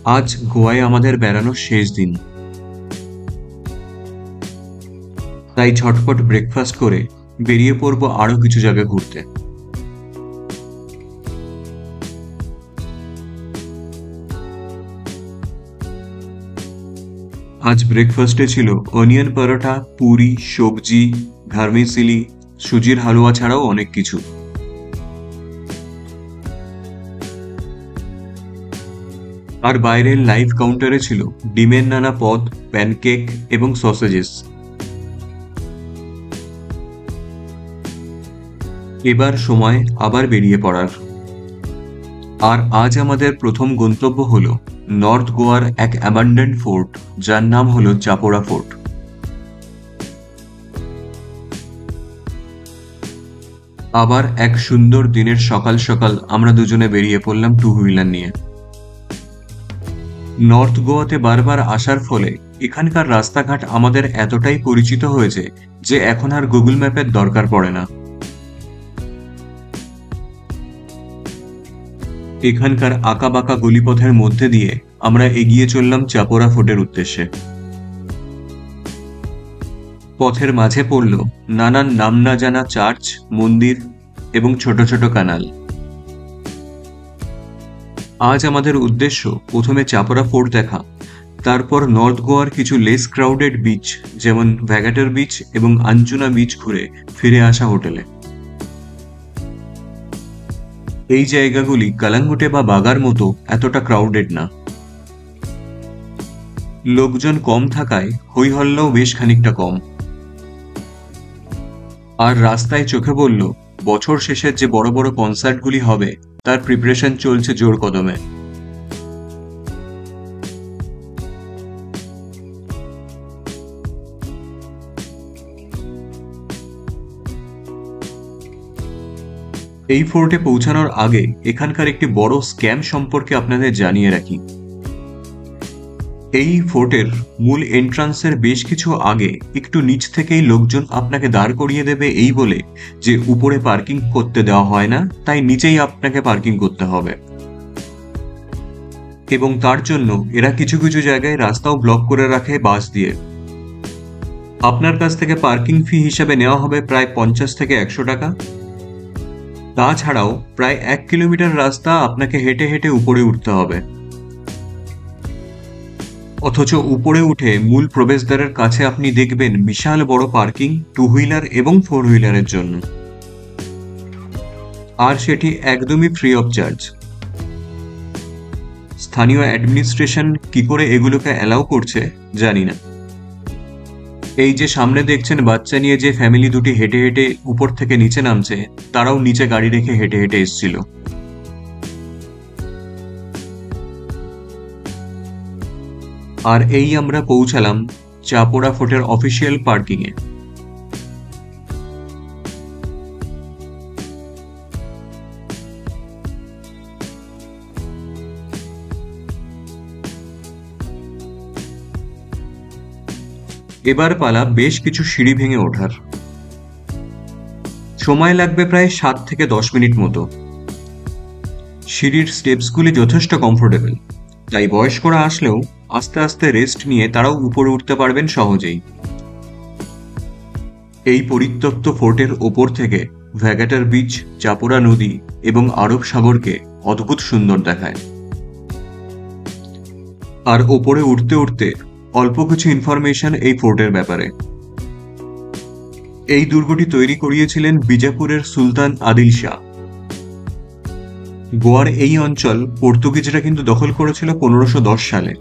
আজ গোয়ায় আমাদের বেড়ানোর শেষ দিন, তাই ঝটপট ব্রেকফাস্ট করে বেরিয়ে পড়ব আরো কিছু জায়গা ঘুরতে। আজ ব্রেকফাস্টে ছিল অনিয়ন পরোটা, পুরি, সবজি, ভার্মিসেলি, সুজির হালুয়া ছাড়াও অনেক কিছু। আর বাইরের লাইভ কাউন্টারে ছিল ডিমের নানা পদ, প্যানকেক এবং সসেজেস। এবার সময় আবার বেরিয়ে পড়ার। আর আজ আমাদের প্রথম গন্তব্য হলো নর্থ গোয়ার এক অ্যাবান্ডেন্ট ফোর্ট, যার নাম হলো চাপোরা ফোর্ট। আবার এক সুন্দর দিনের সকাল সকাল আমরা দুজনে বেরিয়ে পড়লাম টু হুইলার নিয়ে। নর্থ গোয়াতে বারবার আসার ফলে এখানকার রাস্তাঘাট আমাদের এতটাই পরিচিত হয়েছে যে এখন আর গুগল ম্যাপের দরকার পড়ে না। এখানকার আঁকাবাঁকা গলিপথের মধ্যে দিয়ে আমরা এগিয়ে চললাম চাপোরা ফোর্টের উদ্দেশ্যে। পথের মাঝে পড়ল নানান নাম না জানা চার্চ, মন্দির এবং ছোট ছোট কানাল। আজ আমাদের উদ্দেশ্য প্রথমে চাপোরা ফোর্ট দেখা, তারপর নর্থ গোয়ার কিছু লেস ক্রাউডেড বিচ যেমন ভ্যাগাটার বিচ এবং আঞ্জুনা বিচ ঘুরে ফিরে আসা হোটেলে। এই জায়গাগুলি কালাঙ্গুটে বা বাগার মতো এতটা ক্রাউডেড না। লোকজন কম থাকায় হই হল্লাও বেশ খানিকটা কম। আর রাস্তায় চোখে পড়ল বছর শেষের যে বড় বড় কনসার্টগুলি হবে তার প্রিপারেশন চলছে জোর কদমে। এই ফোর্টে পৌঁছানোর আগে এখানকার একটি বড় স্ক্যাম সম্পর্কে আপনাদের জানিয়ে রাখি। এই ফোর্টের মূল এন্ট্রান্সের বেশ কিছু আগে একটু নিচ থেকেই লোকজন আপনাকে দাঁড় করিয়ে দেবে এই বলে যে উপরে পার্কিং করতে দেওয়া হয় না, তাই নিচেই আপনাকে পার্কিং করতে হবে। এবং তার জন্য এরা কিছু কিছু জায়গায় রাস্তাও ব্লক করে রাখে বাস দিয়ে। আপনার কাছ থেকে পার্কিং ফি হিসাবে নেওয়া হবে প্রায় 50 থেকে 100 টাকা। তাছাড়াও প্রায় 1 কিলোমিটার রাস্তা আপনাকে হেঁটে হেঁটে উপরে উঠতে হবে। অথচ উপরে উঠে মূল প্রবেশদ্বারের কাছে আপনি দেখবেন বিশাল বড় পার্কিং টু হুইলার এবং ফোর হুইলারের জন্য। আর সেটি একদমই ফ্রি অফ চার্জ। স্থানীয় অ্যাডমিনিস্ট্রেশন কি করে এগুলোকে অ্যালাউ করছে জানি না। এই যে সামনে দেখছেন বাচ্চা নিয়ে যে ফ্যামিলি দুটি হেঁটে হেঁটে উপর থেকে নিচে নামছে, তারাও নিচে গাড়ি রেখে হেঁটে হেঁটে এসেছিল। আর এই আমরা পৌঁছালাম চাপোরা ফোর্টের অফিসিয়াল পার্কিং এ। এবার পালা বেশ কিছু সিঁড়ি ভেঙে ওঠার। সময় লাগবে প্রায় 7 থেকে 10 মিনিট মতো। সিঁড়ির স্টেপসগুলি যথেষ্ট কমফোর্টেবল, তাই বয়স্করা আসলেও আস্তে আস্তে রেস্ট নিয়ে তারাও উপরে উঠতে পারবেন সহজেই। এই পরিত্যক্ত ফোর্টের ওপর থেকে ভ্যাগাটার বিচ, চাপোরা নদী এবং আরব সাগরকে অদ্ভুত সুন্দর দেখায়। আর ওপরে উঠতে উঠতে অল্প কিছু ইনফরমেশন এই ফোর্টের ব্যাপারে। এই দুর্গটি তৈরি করিয়েছিলেন বিজাপুরের সুলতান আদিল শাহ। গোয়ার এই অঞ্চল পর্তুগিজরা কিন্তু দখল করেছিল 1510 সালে,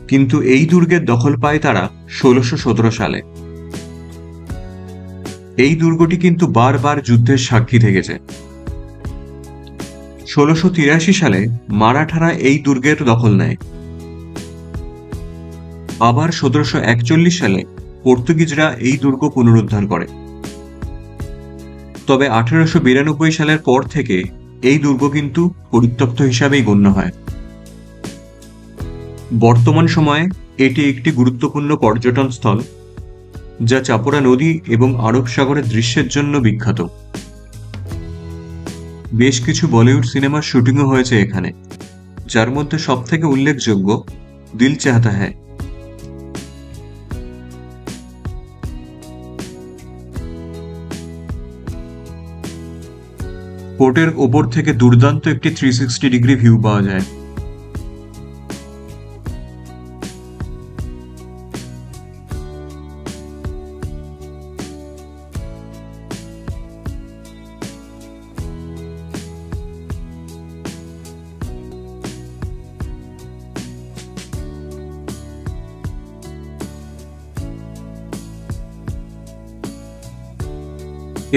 কিন্তু এই দুর্গের দখল পায় তারা 1617 সালে। এই দুর্গটি কিন্তু বারবার যুদ্ধের সাক্ষী থেকেছে। 1683 সালে মারাঠারা এই দুর্গের দখল নেয়। আবার 1741 সালে পর্তুগিজরা এই দুর্গ পুনরুদ্ধার করে। তবে 1892 সালের পর থেকে এই দুর্গ কিন্তু পরিত্যক্ত হিসাবেই গণ্য হয়। বর্তমান সময়ে এটি একটি গুরুত্বপূর্ণ পর্যটন স্থল, যা চাপোরা নদী এবং আরব সাগরের দৃশ্যের জন্য বিখ্যাত। বেশ কিছু বলিউড সিনেমার শুটিংও হয়েছে এখানে। যার মধ্যে সবথেকে উল্লেখযোগ্য দিল চাহতা হ্যায়। ফোর্টের ওপর থেকে দুর্দান্ত একটি 360 ডিগ্রি ভিউ পাওয়া যায়।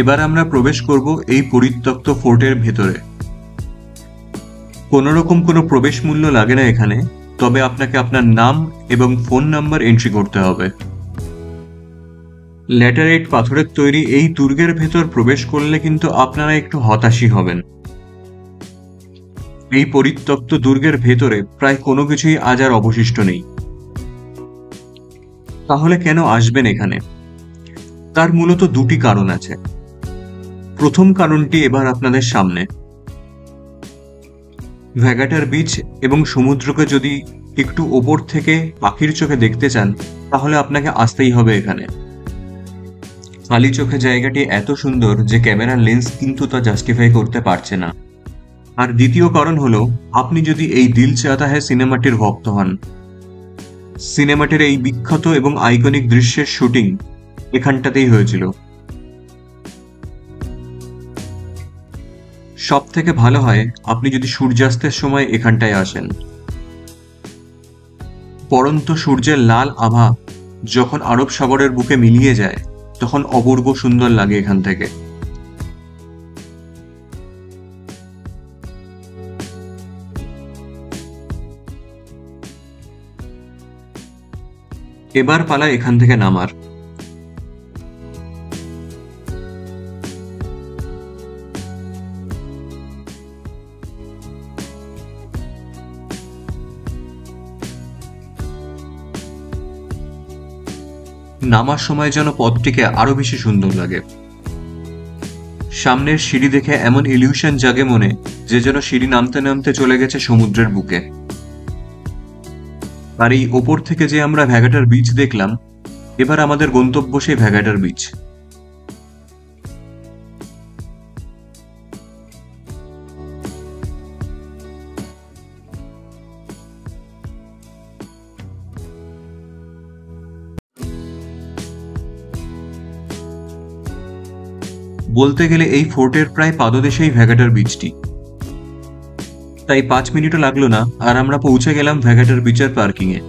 এবার আমরা প্রবেশ করব এই পরিত্যক্ত ফোর্টের ভেতরে। কোনো রকম কোনো প্রবেশ মূল্য লাগে না এখানে, তবে আপনাকে আপনার নাম এবং ফোন নাম্বার এন্ট্রি করতে হবে। ল্যাটারাইট পাথরের তৈরি এই দুর্গের ভেতর প্রবেশ করলে কিন্তু আপনারা একটু হতাশই হবেন। এই পরিত্যক্ত দুর্গের ভেতরে প্রায় কোনো কিছুই আজ আর অবশিষ্ট নেই। তাহলে কেন আসবেন এখানে? তার মূলত দুটি কারণ আছে। প্রথম কারণটি এবার আপনাদের সামনে। ভ্যাগাটার বিচ এবং সমুদ্রকে যদি একটু ওপর থেকে পাখির চোখে দেখতে চান, তাহলে আপনাকে আসতেই হবে এখানে। খালি চোখে জায়গাটি এত সুন্দর যে ক্যামেরার লেন্স কিন্তু তা জাস্টিফাই করতে পারছে না। আর দ্বিতীয় কারণ হলো, আপনি যদি এই দিল চাহতা হ্যায় সিনেমাটির ভক্ত হন, সিনেমাটির এই বিখ্যাত এবং আইকনিক দৃশ্যের শুটিং এখানটাতেই হয়েছিল। সব থেকে ভালো হয় আপনি যদি সূর্যাস্তের সময় এখানটায় আসেন। পড়ন্ত সূর্যের লাল আভা যখন আরব সাগরের বুকে মিলিয়ে যায়, তখন অপূর্ব সুন্দর লাগে এখান থেকে। এবার পালা এখান থেকে নামার। নামার সময় যেন পথটিকে আরো বেশি সুন্দর লাগে। সামনের সিঁড়ি দেখে এমন ইলিউশন জাগে মনে, যে যেন সিঁড়ি নামতে নামতে চলে গেছে সমুদ্রের বুকে। আর এই ওপর থেকে যে আমরা ভ্যাগাটার বিচ দেখলাম, এবার আমাদের গন্তব্য সেই ভ্যাগাটার বিচ। বলতে গেলে এই ফোর্টের প্রায় পাদদেশেই ভ্যাগাটার বিচটি, তাই 5 মিনিটও লাগলো না আর আমরা পৌঁছে গেলাম ভ্যাগাটার বিচের পার্কিং এ।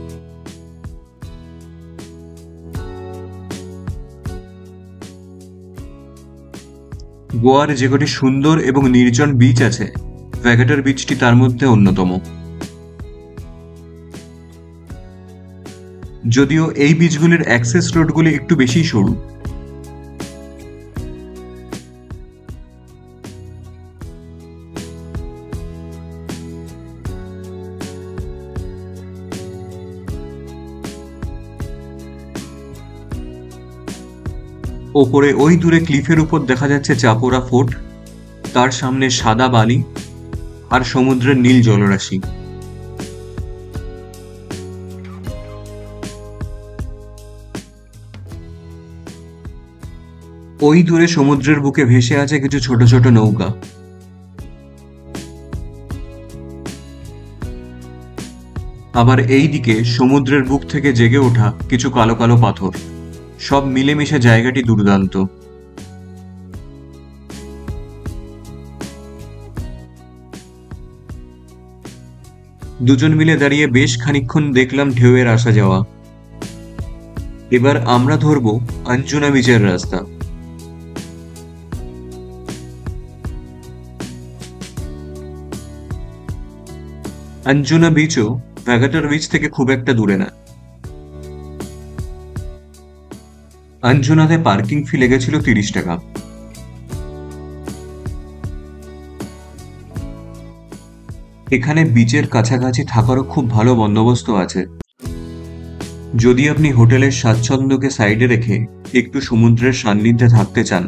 গোয়ার যে কটি সুন্দর এবং নির্জন বিচ আছে, ভ্যাগাটার বিচটি তার মধ্যে অন্যতম। যদিও এই বিচগুলির অ্যাক্সেস রোডগুলি একটু বেশি সরু। ওপরে ওই দূরে ক্লিফের উপর দেখা যাচ্ছে চাপোরা ফোর্ট, তার সামনে সাদা বালি আর সমুদ্রের নীল জলরাশি। ওই দূরে সমুদ্রের বুকে ভেসে আছে কিছু ছোট ছোট নৌকা। আবার এই দিকে সমুদ্রের বুক থেকে জেগে ওঠা কিছু কালো কালো পাথর, সব মিলেমিশে জায়গাটি দুর্দান্ত। দুজন মিলে দাঁড়িয়ে বেশ খানিকক্ষণ দেখলাম ঢেউয়ের আসা যাওয়া। এবার আমরা ধরবো আঞ্জুনা বিচের রাস্তা। আঞ্জুনা বিচও ভ্যাগাটার বিচ থেকে খুব একটা দূরে না। আঞ্জুনাতে পার্কিং ফি লেগেছিল 30 টাকা। এখানে বিচের কাছাকাছি থাকারও খুব ভালো বন্দোবস্ত আছে। যদি আপনি হোটেলের স্বাচ্ছন্দ্যকে সাইডে রেখে একটু সমুদ্রের সান্নিধ্যে থাকতে চান,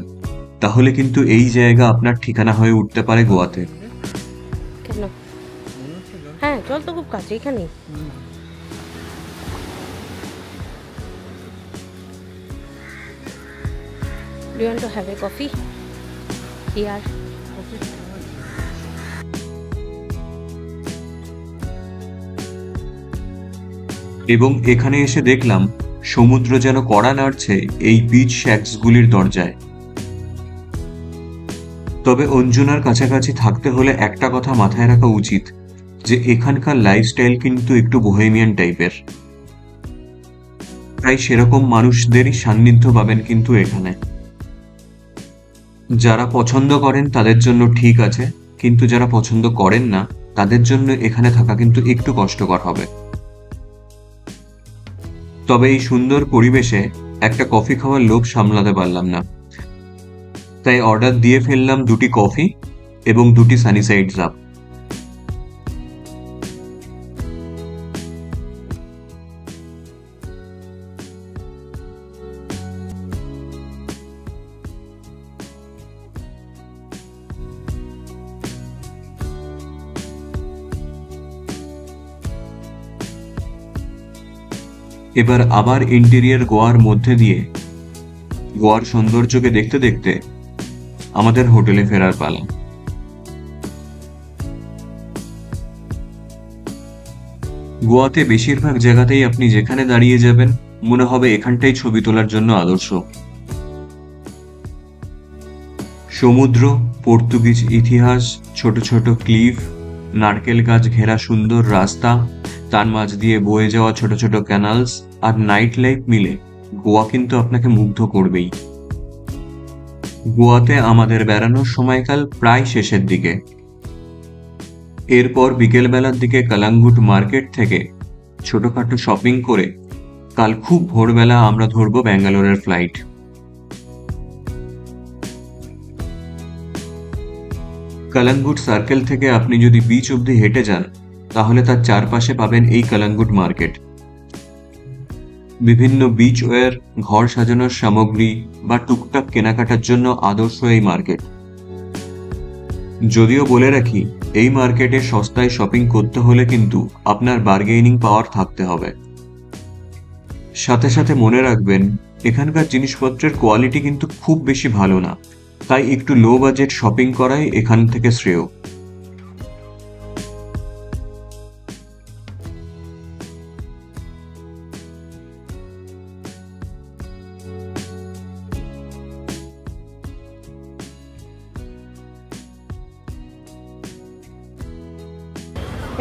তাহলে কিন্তু এই জায়গা আপনার ঠিকানা হয়ে উঠতে পারে গোয়াতে। হ্যাঁ চল তো, খুব কাছে এখানেই। Do you want to have a coffee here? এবং এখানে এসে দেখলাম সমুদ্র যেন কড়া নাড়ছে এই বিচ শ্যাক্সগুলির দরজায়। তবে অঞ্জুনার কাছাকাছি থাকতে হলে একটা কথা মাথায় রাখা উচিত, যে এখানকার লাইফস্টাইল কিন্তু একটু বোহেমিয়ান টাইপের। প্রায় সেরকম মানুষদেরই সান্নিধ্য পাবেন কিন্তু এখানে। যারা পছন্দ করেন তাদের জন্য ঠিক আছে, কিন্তু যারা পছন্দ করেন না তাদের জন্য এখানে থাকা কিন্তু একটু কষ্টকর হবে। তবে এই সুন্দর পরিবেশে একটা কফি খাওয়ার লোভ সামলাতে পারলাম না, তাই অর্ডার দিয়ে ফেললাম 2টি কফি এবং 2টি সানি সাইডস আপ। এবার আবার ইন্টেরিয়র গোয়ার মধ্যে দিয়ে গোয়ার সৌন্দর্যকে দেখতে দেখতে আমাদের হোটেলে ফেরার পালা। গোয়াতে বেশিরভাগ জায়গাতেই আপনি যেখানে দাঁড়িয়ে যাবেন মনে হবে এখানটাই ছবি তোলার জন্য আদর্শ। সমুদ্র, পর্তুগিজ ইতিহাস, ছোট ছোট ক্লিফ, নারকেল গাছ ঘেরা সুন্দর রাস্তা, তার মাঝ দিয়ে বয়ে যাওয়া ছোট ছোট ক্যানালস আর নাইট লাইফ মিলে গোয়া কিন্তু আপনাকে মুগ্ধ করবেই। গোয়াতে আমাদের বেড়ানোর সময়কাল প্রায় শেষের দিকে। এরপর বিকেলবেলার দিকে কালাঙ্গুট মার্কেট থেকে ছোটখাটো শপিং করে কাল খুব ভোরবেলা আমরা ধরবো ব্যাঙ্গালোরের ফ্লাইট। কালাঙ্গুট সার্কেল থেকে আপনি যদি বিচ অবধি হেঁটে যান তাহলে তার চারপাশে পাবেন এই কালাঙ্গুট মার্কেট। বিভিন্ন বিচ ওয়্যার, ঘর সাজানোর সামগ্রী বা টুকটাক কেনাকাটার জন্য আদর্শ এই মার্কেট। যদিও বলে রাখি, এই মার্কেটে সস্তায় শপিং করতে হলে কিন্তু আপনার বার্গেনিং পাওয়ার থাকতে হবে। সাথে সাথে মনে রাখবেন, এখানকার জিনিসপত্রের কোয়ালিটি কিন্তু খুব বেশি ভালো না, তাই একটু লো বাজেট শপিং করাই এখান থেকে শ্রেয়।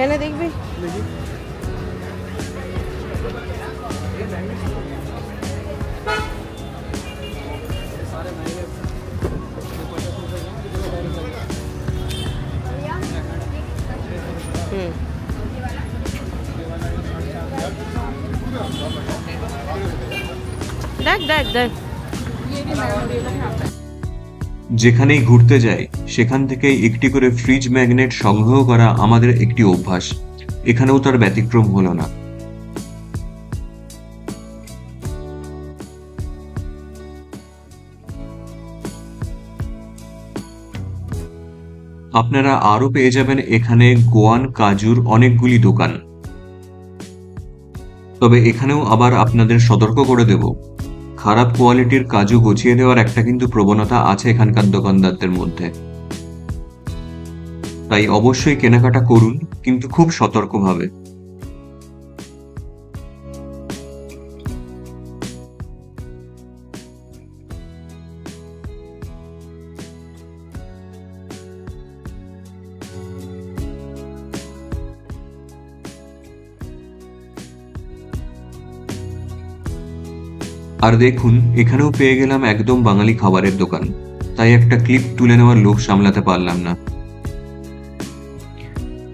এখানে দেখবি দেখ দেখ দেখ। যেখানেই ঘুরতে যাই সেখান থেকেই একটি করে ফ্রিজ ম্যাগনেট সংগ্রহ করা আমাদের একটি অভ্যাস। এখানেও তার ব্যতিক্রম হলো না। আপনারা আরো পেয়ে যাবেন এখানে গোয়ান কাজুর অনেকগুলি দোকান। তবে এখানেও আবার আপনাদের সতর্ক করে দেব, খারাপ কোয়ালিটির কাজু গছিয়ে দেওয়ার একটা কিন্তু প্রবণতা আছে এখানকার দোকানদারদের মধ্যে। তাই অবশ্যই কেনাকাটা করুন, কিন্তু খুব সতর্কভাবে। আর দেখুন, এখানেও পেয়ে গেলাম একদম বাঙালি খাবারের দোকান, তাই একটা ক্লিপ তুলে নেওয়ার লোভ সামলাতে পারলাম না।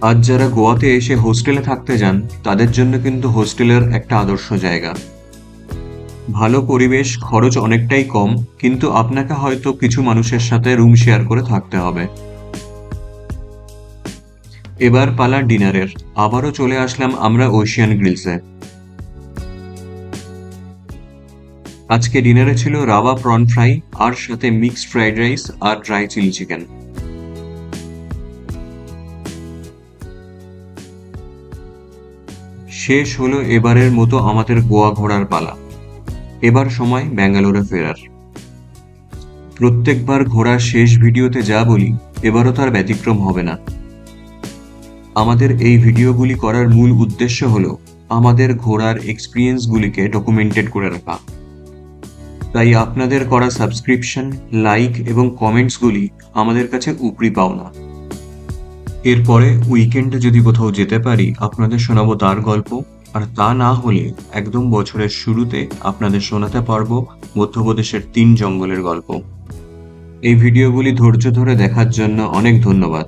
আজ যারা গোয়াতে এসে হোস্টেলে থাকতে যান তাদের জন্য কিন্তু হোস্টেলের একটা আদর্শ জায়গা। ভালো পরিবেশ, খরচ অনেকটাই কম, কিন্তু আপনাকে হয়তো কিছু মানুষের সাথে রুম শেয়ার করে থাকতে হবে। এবার পালা ডিনারের। আবারও চলে আসলাম আমরা ওশিয়ান গ্রিলসে। আজকে ডিনারে ছিল রাওয়া প্রন ফ্রাই আর সাথে মিক্সড ফ্রাইড রাইস আর ড্রাই চিলি চিকেন। শেষ হলো এবারের মতো আমাদের গোয়া ঘোরার পালা। এবার সময় ব্যাঙ্গালোরে ফেরার। প্রত্যেকবার ঘোরার শেষ ভিডিওতে যা বলি, এবারও তার ব্যতিক্রম হবে না। আমাদের এই ভিডিওগুলি করার মূল উদ্দেশ্য হলো আমাদের ঘোরার এক্সপিরিয়েন্সগুলিকে ডকুমেন্টেড করে রাখা। তাই আপনাদের করা সাবস্ক্রিপশন, লাইক এবং কমেন্টসগুলি আমাদের কাছে উপরি পাওনা। এরপরে উইকেন্ডে যদি কোথাও যেতে পারি, আপনাদের শোনাবো তার গল্প, আর তা না হলে একদম বছরের শুরুতে আপনাদের শোনাতে পারবো মধ্যপ্রদেশের 3 জঙ্গলের গল্প। এই ভিডিওগুলি ধৈর্য ধরে দেখার জন্য অনেক ধন্যবাদ।